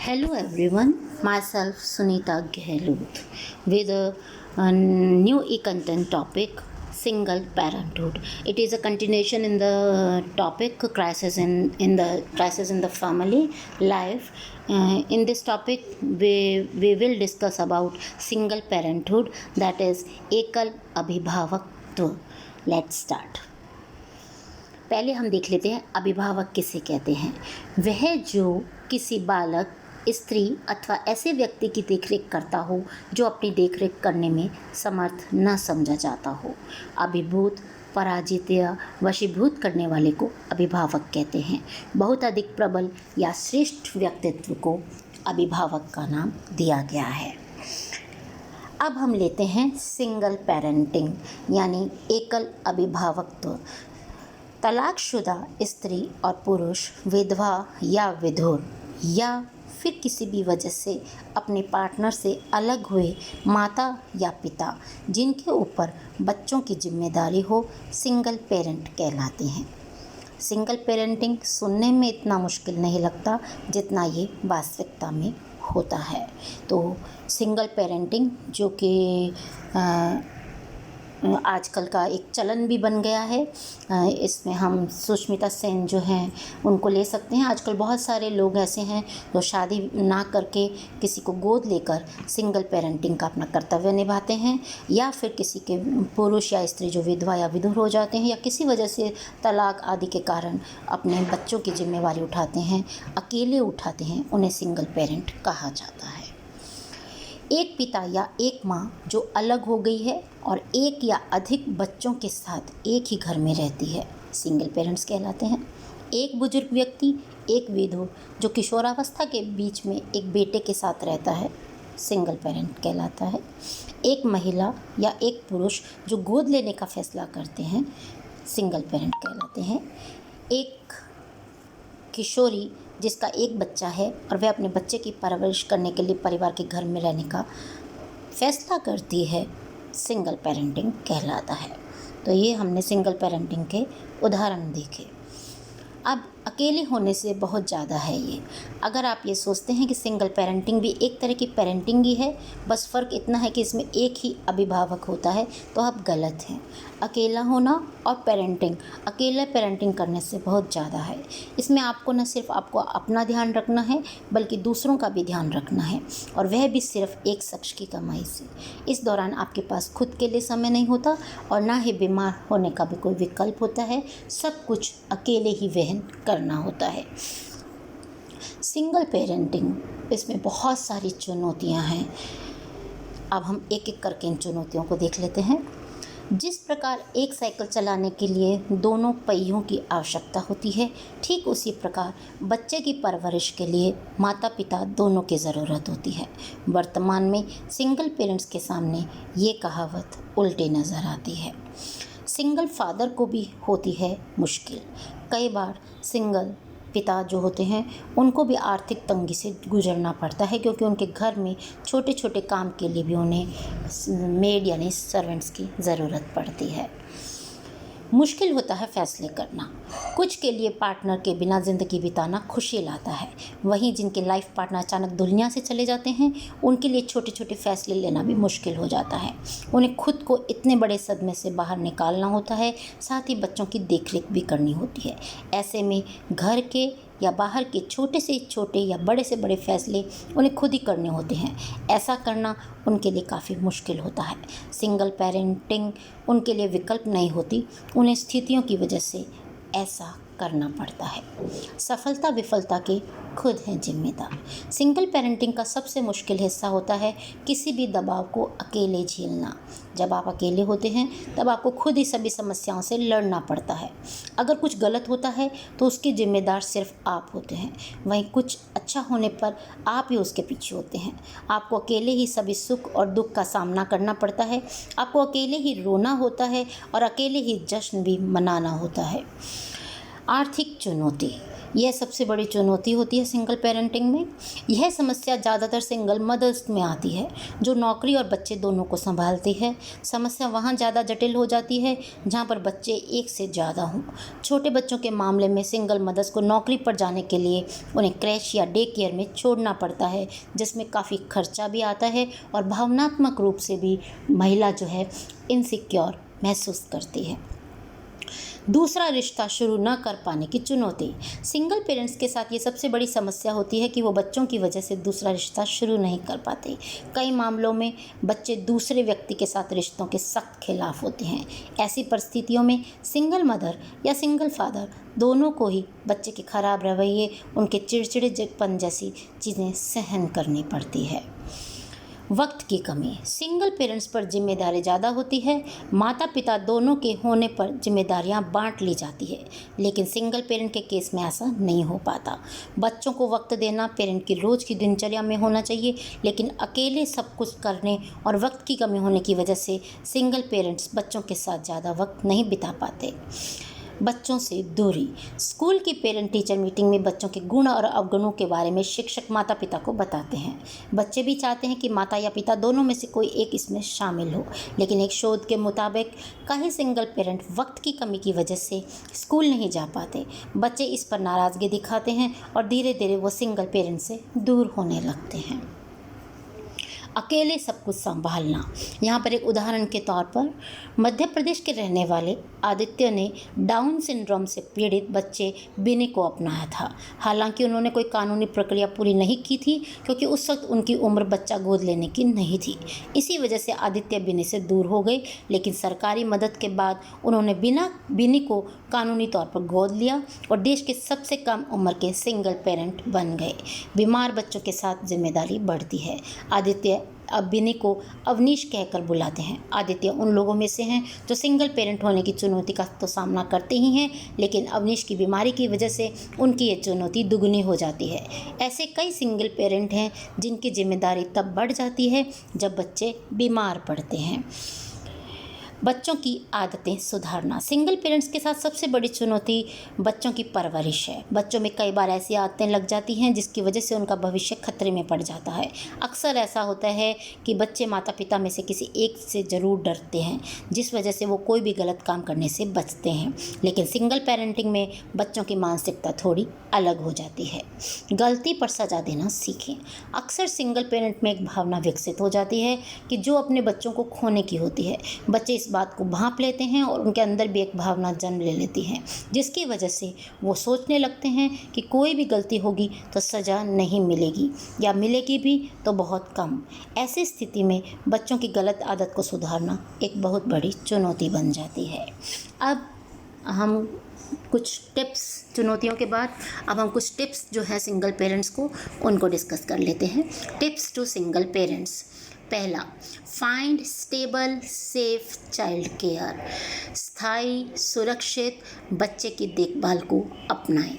Hello everyone, myself Sunita Gehlot with a new e-content topic single parenthood. It is a continuation in the topic crisis in the crisis in the family life. In this topic we will discuss about single parenthood, that is एकल अभिभावकत्व. Let's start. पहले हम देख लेते हैं अभिभावक किसे कहते हैं. वह जो किसी बालक, स्त्री अथवा ऐसे व्यक्ति की देखरेख करता हो जो अपनी देखरेख करने में समर्थ न समझा जाता हो. अभिभूत, पराजित या वशीभूत करने वाले को अभिभावक कहते हैं. बहुत अधिक प्रबल या श्रेष्ठ व्यक्तित्व को अभिभावक का नाम दिया गया है. अब हम लेते हैं सिंगल पेरेंटिंग यानी एकल अभिभावकत्व. तलाकशुदा स्त्री और पुरुष, विधवा या विधुर या फिर किसी भी वजह से अपने पार्टनर से अलग हुए माता या पिता जिनके ऊपर बच्चों की जिम्मेदारी हो, सिंगल पेरेंट कहलाते हैं. सिंगल पेरेंटिंग सुनने में इतना मुश्किल नहीं लगता जितना ये वास्तविकता में होता है. तो सिंगल पेरेंटिंग जो कि आजकल का एक चलन भी बन गया है. इसमें हम सुष्मिता सेन जो हैं उनको ले सकते हैं. आजकल बहुत सारे लोग ऐसे हैं जो शादी ना करके किसी को गोद लेकर सिंगल पेरेंटिंग का अपना कर्तव्य निभाते हैं, या फिर किसी के पुरुष या स्त्री जो विधवा या विधुर हो जाते हैं या किसी वजह से तलाक आदि के कारण अपने बच्चों की जिम्मेवारी उठाते हैं, अकेले उठाते हैं, उन्हें सिंगल पेरेंट कहा जाता है. एक पिता या एक माँ जो अलग हो गई है और एक या अधिक बच्चों के साथ एक ही घर में रहती है, सिंगल पेरेंट्स कहलाते हैं. एक बुजुर्ग व्यक्ति, एक विधवा जो किशोरावस्था के बीच में एक बेटे के साथ रहता है, सिंगल पेरेंट कहलाता है. एक महिला या एक पुरुष जो गोद लेने का फैसला करते हैं, सिंगल पेरेंट कहलाते हैं. एक किशोरी जिसका एक बच्चा है और वह अपने बच्चे की परवरिश करने के लिए परिवार के घर में रहने का फैसला करती है, सिंगल पेरेंटिंग कहलाता है. तो ये हमने सिंगल पेरेंटिंग के उदाहरण देखे. अब अकेले होने से बहुत ज़्यादा है ये. अगर आप ये सोचते हैं कि सिंगल पेरेंटिंग भी एक तरह की पेरेंटिंग ही है, बस फ़र्क इतना है कि इसमें एक ही अभिभावक होता है, तो आप गलत हैं. अकेला होना और पेरेंटिंग, अकेले पेरेंटिंग करने से बहुत ज़्यादा है. इसमें आपको न सिर्फ आपको अपना ध्यान रखना है बल्कि दूसरों का भी ध्यान रखना है, और वह भी सिर्फ एक शख्स की कमाई से. इस दौरान आपके पास खुद के लिए समय नहीं होता और ना ही बीमार होने का भी कोई विकल्प होता है. सब कुछ अकेले ही वहन करना होता है. सिंगल पेरेंटिंग, इसमें बहुत सारी चुनौतियां हैं. अब हम एक एक करके इन चुनौतियों को देख लेते हैं. जिस प्रकार एक साइकिल चलाने के लिए दोनों पहियों की आवश्यकता होती है, ठीक उसी प्रकार बच्चे की परवरिश के लिए माता पिता दोनों की ज़रूरत होती है. वर्तमान में सिंगल पेरेंट्स के सामने ये कहावत उल्टी नज़र आती है. सिंगल फादर को भी होती है मुश्किल. कई बार सिंगल पिता जो होते हैं उनको भी आर्थिक तंगी से गुजरना पड़ता है, क्योंकि उनके घर में छोटे छोटे काम के लिए भी उन्हें मेड यानी सर्वेंट्स की ज़रूरत पड़ती है. मुश्किल होता है फैसले करना. कुछ के लिए पार्टनर के बिना ज़िंदगी बिताना खुशी लाता है, वहीं जिनके लाइफ पार्टनर अचानक दुनिया से चले जाते हैं उनके लिए छोटे छोटे फैसले लेना भी मुश्किल हो जाता है. उन्हें खुद को इतने बड़े सदमे से बाहर निकालना होता है, साथ ही बच्चों की देखरेख भी करनी होती है. ऐसे में घर के या बाहर के छोटे से छोटे या बड़े से बड़े फैसले उन्हें खुद ही करने होते हैं. ऐसा करना उनके लिए काफ़ी मुश्किल होता है. सिंगल पेरेंटिंग उनके लिए विकल्प नहीं होती, उन्हें स्थितियों की वजह से ऐसा करना पड़ता है. सफलता विफलता के खुद हैं जिम्मेदार. सिंगल पेरेंटिंग का सबसे मुश्किल हिस्सा होता है किसी भी दबाव को अकेले झेलना. जब आप अकेले होते हैं तब आपको खुद ही सभी समस्याओं से लड़ना पड़ता है. अगर कुछ गलत होता है तो उसके जिम्मेदार सिर्फ आप होते हैं, वहीं कुछ अच्छा होने पर आप ही उसके पीछे होते हैं. आपको अकेले ही सभी सुख और दुख का सामना करना पड़ता है. आपको अकेले ही रोना होता है और अकेले ही जश्न भी मनाना होता है. आर्थिक चुनौती. यह सबसे बड़ी चुनौती होती है सिंगल पेरेंटिंग में। यह समस्या ज़्यादातर सिंगल मदर्स में आती है जो नौकरी और बच्चे दोनों को संभालती है। समस्या वहाँ ज़्यादा जटिल हो जाती है जहाँ पर बच्चे एक से ज़्यादा हों। छोटे बच्चों के मामले में सिंगल मदर्स को नौकरी पर जाने के लिए उन्हें क्रैश या डे केयर में छोड़ना पड़ता है, जिसमें काफ़ी खर्चा भी आता है और भावनात्मक रूप से भी महिला जो है इनसिक्योर महसूस करती है। दूसरा रिश्ता शुरू न कर पाने की चुनौती। सिंगल पेरेंट्स के साथ ये सबसे बड़ी समस्या होती है कि वो बच्चों की वजह से दूसरा रिश्ता शुरू नहीं कर पाते। कई मामलों में बच्चे दूसरे व्यक्ति के साथ रिश्तों के सख्त खिलाफ होते हैं। ऐसी परिस्थितियों में सिंगल मदर या सिंगल फादर दोनों को ही बच्चे के खराब रवैये, उनके चिड़चिड़ेपन जैसी चीज़ें सहन करनी पड़ती है। वक्त की कमी। सिंगल पेरेंट्स पर जिम्मेदारी ज़्यादा होती है। माता पिता दोनों के होने पर जिम्मेदारियां बांट ली जाती है, लेकिन सिंगल पेरेंट के केस में ऐसा नहीं हो पाता। बच्चों को वक्त देना पेरेंट की रोज़ की दिनचर्या में होना चाहिए, लेकिन अकेले सब कुछ करने और वक्त की कमी होने की वजह से सिंगल पेरेंट्स बच्चों के साथ ज़्यादा वक्त नहीं बिता पाते। बच्चों से दूरी। स्कूल की पेरेंट टीचर मीटिंग में बच्चों के गुण और अवगुणों के बारे में शिक्षक माता पिता को बताते हैं। बच्चे भी चाहते हैं कि माता या पिता दोनों में से कोई एक इसमें शामिल हो, लेकिन एक शोध के मुताबिक कई सिंगल पेरेंट वक्त की कमी की वजह से स्कूल नहीं जा पाते। बच्चे इस पर नाराज़गी दिखाते हैं और धीरे धीरे वो सिंगल पेरेंट से दूर होने लगते हैं। अकेले सब कुछ संभालना। यहाँ पर एक उदाहरण के तौर पर मध्य प्रदेश के रहने वाले आदित्य ने डाउन सिंड्रोम से पीड़ित बच्चे बिनी को अपनाया था। हालांकि उन्होंने कोई कानूनी प्रक्रिया पूरी नहीं की थी, क्योंकि उस वक्त उनकी उम्र बच्चा गोद लेने की नहीं थी। इसी वजह से आदित्य बिनी से दूर हो गए, लेकिन सरकारी मदद के बाद उन्होंने बिनी को कानूनी तौर पर गोद लिया और देश के सबसे कम उम्र के सिंगल पेरेंट बन गए। बीमार बच्चों के साथ जिम्मेदारी बढ़ती है। आदित्य अब बिनी को अवनीश कहकर बुलाते हैं। आदित्य उन लोगों में से हैं जो सिंगल पेरेंट होने की चुनौती का तो सामना करते ही हैं, लेकिन अवनीश की बीमारी की वजह से उनकी ये चुनौती दुगनी हो जाती है। ऐसे कई सिंगल पेरेंट हैं जिनकी जिम्मेदारी तब बढ़ जाती है जब बच्चे बीमार पड़ते हैं। बच्चों की आदतें सुधारना। सिंगल पेरेंट्स के साथ सबसे बड़ी चुनौती बच्चों की परवरिश है। बच्चों में कई बार ऐसी आदतें लग जाती हैं जिसकी वजह से उनका भविष्य खतरे में पड़ जाता है। अक्सर ऐसा होता है कि बच्चे माता पिता में से किसी एक से ज़रूर डरते हैं, जिस वजह से वो कोई भी गलत काम करने से बचते हैं। लेकिन सिंगल पेरेंटिंग में बच्चों की मानसिकता थोड़ी अलग हो जाती है। गलती पर सजा देना सीखें। अक्सर सिंगल पेरेंट में एक भावना विकसित हो जाती है कि जो अपने बच्चों को खोने की होती है। बच्चे इस बात को भांप लेते हैं और उनके अंदर भी एक भावना जन्म ले लेती है, जिसकी वजह से वो सोचने लगते हैं कि कोई भी गलती होगी तो सज़ा नहीं मिलेगी, या मिलेगी भी तो बहुत कम। ऐसी स्थिति में बच्चों की गलत आदत को सुधारना एक बहुत बड़ी चुनौती बन जाती है। अब हम कुछ टिप्स, चुनौतियों के बाद अब हम कुछ टिप्स जो है सिंगल पेरेंट्स को, उनको डिस्कस कर लेते हैं। Tips to single parents. पहला, find stable safe child care. स्थायी सुरक्षित बच्चे की देखभाल को अपनाएं।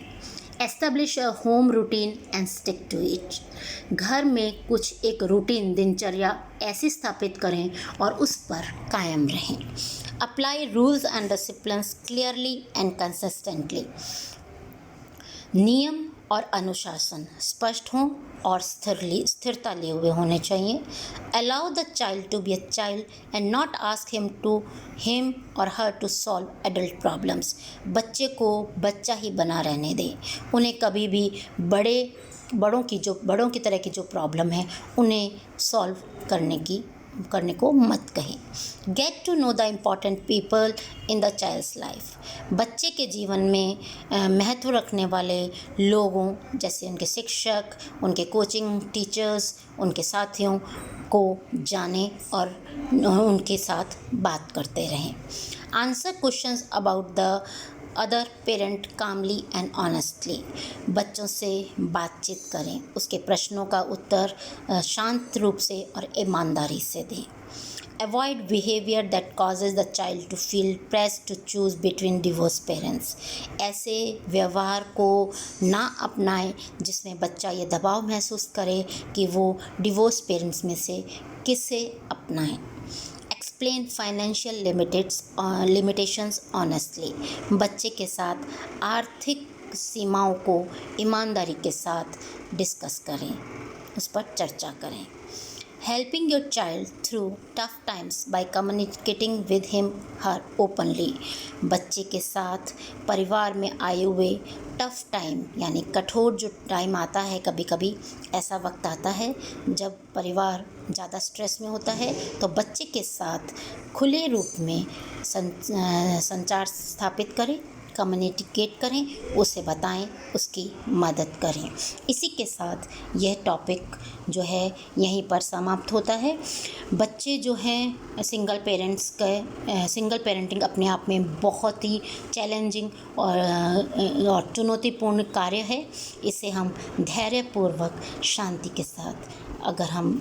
Establish a home routine and stick to it. घर में कुछ एक रूटीन दिनचर्या ऐसी स्थापित करें और उस पर कायम रहें। Apply rules and disciplines clearly and consistently. नियम और अनुशासन स्पष्ट हों और स्थिरता लिए हुए होने चाहिए। Allow the child to be a child and not ask him or her to solve adult problems. बच्चे को बच्चा ही बना रहने दें। उन्हें कभी भी बड़ों की तरह की जो प्रॉब्लम है उन्हें सॉल्व करने को मत कहें। Get to know the important people in the child's life. बच्चे के जीवन में महत्व रखने वाले लोगों, जैसे उनके शिक्षक, उनके कोचिंग टीचर्स, उनके साथियों को जानें और उनके साथ बात करते रहें। Answer questions about the other parent calmly and honestly. बच्चों से बातचीत करें, उसके प्रश्नों का उत्तर शांत रूप से और ईमानदारी से दें। Avoid behaviour that causes the child to feel press to choose between divorce parents. ऐसे व्यवहार को ना अपनाएं जिसमें बच्चा ये दबाव महसूस करे कि वो डिवोर्स पेरेंट्स में से किसे अपनाएं। Explain financial limitations honestly. बच्चे के साथ आर्थिक सीमाओं को ईमानदारी के साथ डिस्कस करें, उस पर चर्चा करें। Helping your child through tough times bye communicating with him her openly. बच्चे के साथ परिवार में आए हुए टफ टाइम यानी कठोर जो टाइम आता है, कभी कभी ऐसा वक्त आता है जब परिवार ज़्यादा स्ट्रेस में होता है, तो बच्चे के साथ खुले रूप में संचार स्थापित करें, कम्युनिकेट करें, उसे बताएं, उसकी मदद करें। इसी के साथ यह टॉपिक जो है यहीं पर समाप्त होता है। बच्चे जो हैं सिंगल पेरेंटिंग अपने आप में बहुत ही चैलेंजिंग और चुनौतीपूर्ण कार्य है। इसे हम धैर्यपूर्वक शांति के साथ अगर हम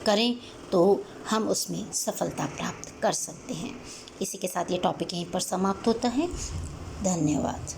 करें तो हम उसमें सफलता प्राप्त कर सकते हैं। इसी के साथ ये टॉपिक यहीं पर समाप्त होता है। धन्यवाद।